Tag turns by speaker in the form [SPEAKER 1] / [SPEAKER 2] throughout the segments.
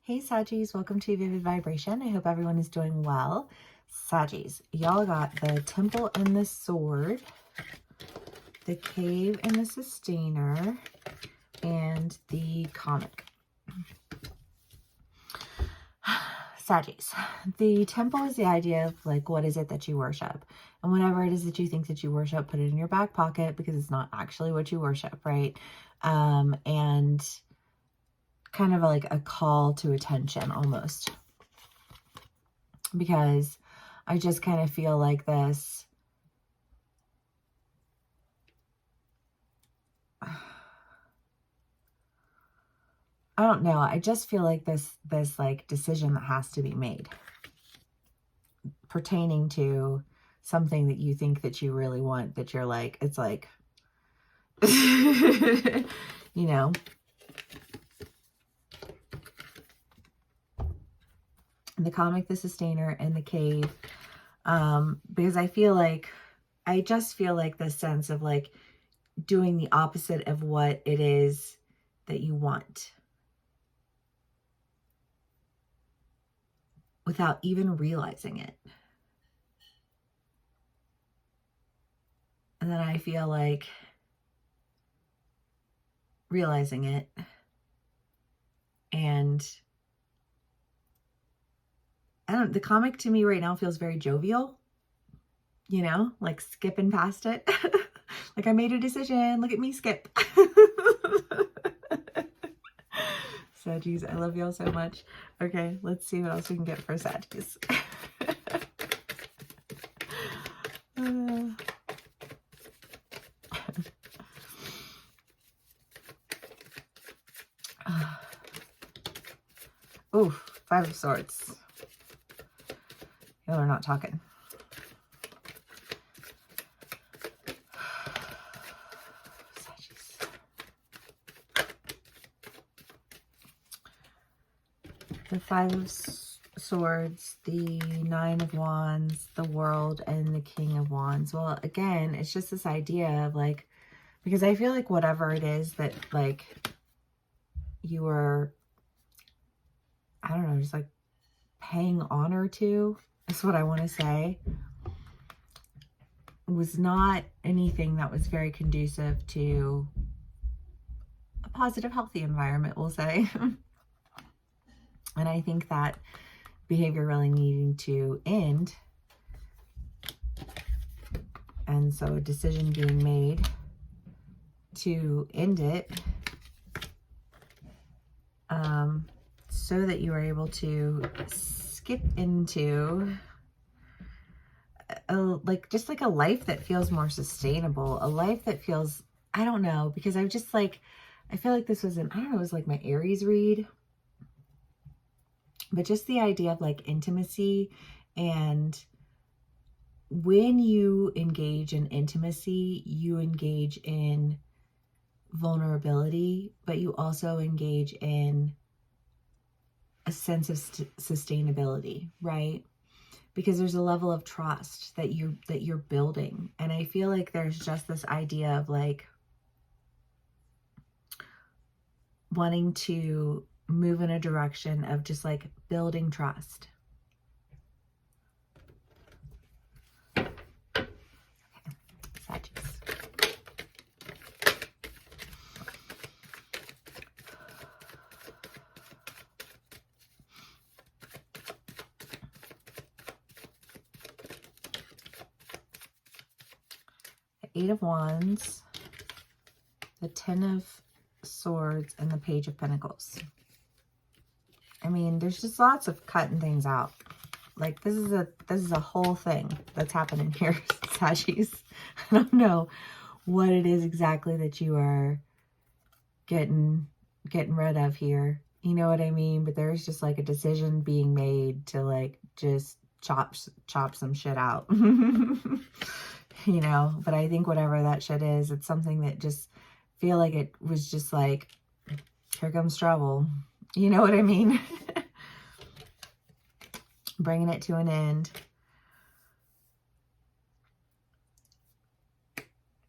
[SPEAKER 1] Hey Saggies, welcome to Vivid Vibration. I hope everyone is doing well. Saggies, y'all got the Temple and the Sword, the Cave and the Sustainer, and the Comic. Saggies, the Temple is the idea of like, what is it that you worship? And whatever it is that you think that you worship, put it in your back pocket because it's not actually what you worship, right? And kind of like a call to attention almost, because I just kind of feel like this I don't know, I just feel like this like decision that has to be made pertaining to something that you think that you really want, that you're like, it's like you know, the Comic, the Sustainer, and the Cave, because I just feel like this sense of like doing the opposite of what it is that you want without even realizing it. And then I feel like realizing it and the Comic to me right now feels very jovial, you know, like skipping past it. Like I made a decision, look at me skip. Saggies, I love y'all so much. Okay, let's see what else we can get for Saggies. Oof, Five of Swords. Y'all are not talking. The Five of Swords, the Nine of Wands, the World, and the King of Wands. Well, again, it's just this idea of like, because I feel like whatever it is that like you were, I don't know, just like paying honor to, is what I want to say, was not anything that was very conducive to a positive, healthy environment, we'll say. And I think that behavior really needing to end. And so a decision being made to end it, so that you are able to skip into just like a life that feels more sustainable, a life that feels, I don't know, because I feel like this was I don't know, it was like my Aries read. But just the idea of like intimacy, and when you engage in intimacy, you engage in vulnerability, but you also engage in a sense of sustainability, right? Because there's a level of trust that you're building. And I feel like there's just this idea of like wanting to move in a direction of just like building trust. Okay, Sagittarius. The Eight of Wands, the Ten of Swords, and the Page of Pentacles. I mean, there's just lots of cutting things out. Like this is a whole thing that's happening here, Saggies. I don't know what it is exactly that you are getting rid of here. You know what I mean? But there's just like a decision being made to like just chop some shit out. You know, but I think whatever that shit is, it's something that just feel like it was just like, here comes trouble. You know what I mean? Bringing it to an end.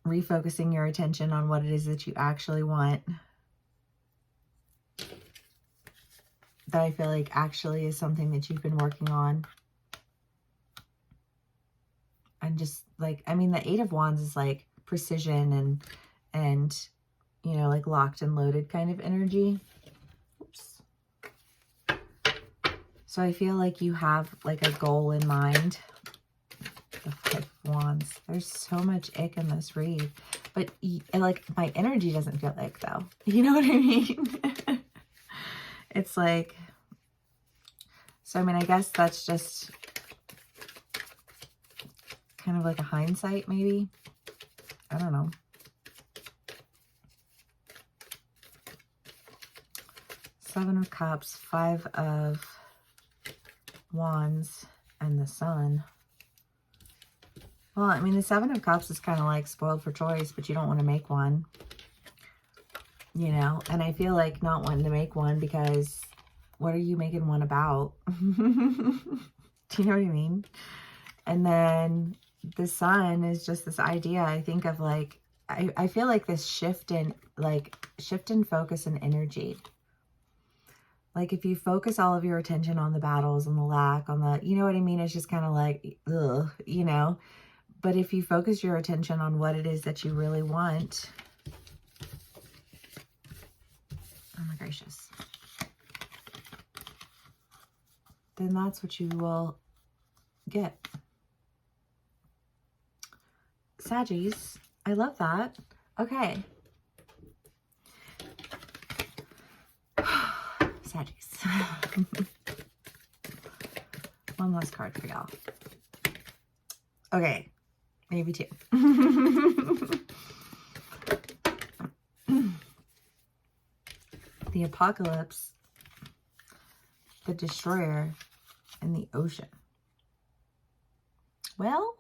[SPEAKER 1] Refocusing your attention on what it is that you actually want. that I feel like actually is something that you've been working on. And just like, I mean, the Eight of Wands is like precision and, you know, like locked and loaded kind of energy. Oops. So I feel like you have like a goal in mind. The Five of Wands. There's so much ick in this read. But like my energy doesn't feel ick though. You know what I mean? It's like, so I mean, I guess that's just kind of like a hindsight maybe. I don't know. Seven of Cups, Five of Wands, and the Sun. Well, I mean, the Seven of Cups is kind of like spoiled for choice, but you don't want to make one. You know, and I feel like not wanting to make one because what are you making one about? Do you know what I mean? And then the Sun is just this idea, I think, of like, I feel like this shift in focus and energy. Like if you focus all of your attention on the battles and the lack, on the, you know what I mean? It's just kind of like, ugh, you know. But if you focus your attention on what it is that you really want, oh my gracious, then that's what you will get. Saggies, I love that. Okay. Saggies. One last card for y'all. Okay. Maybe two. The Apocalypse, the Destroyer, and the Ocean. Well,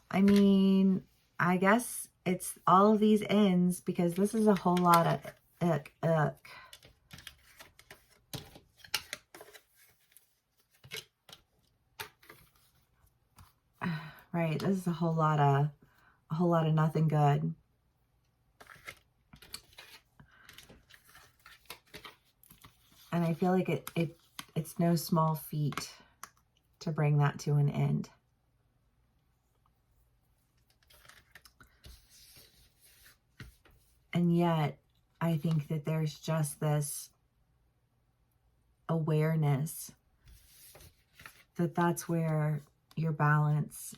[SPEAKER 1] I mean, I guess it's all of these ends because this is a whole lot of ick. Right, this is a whole lot of nothing good. And I feel like it's no small feat to bring that to an end. And yet, I think that there's just this awareness that that's where your balance,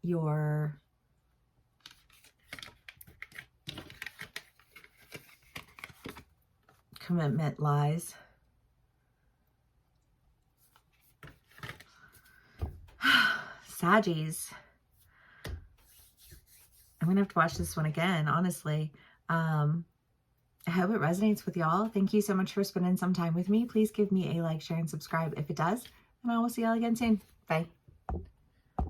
[SPEAKER 1] your commitment lies. Saggies. I'm going to have to watch this one again, honestly. I hope it resonates with y'all. Thank you so much for spending some time with me. Please give me a like, share, and subscribe if it does. And I will see y'all again soon. Bye.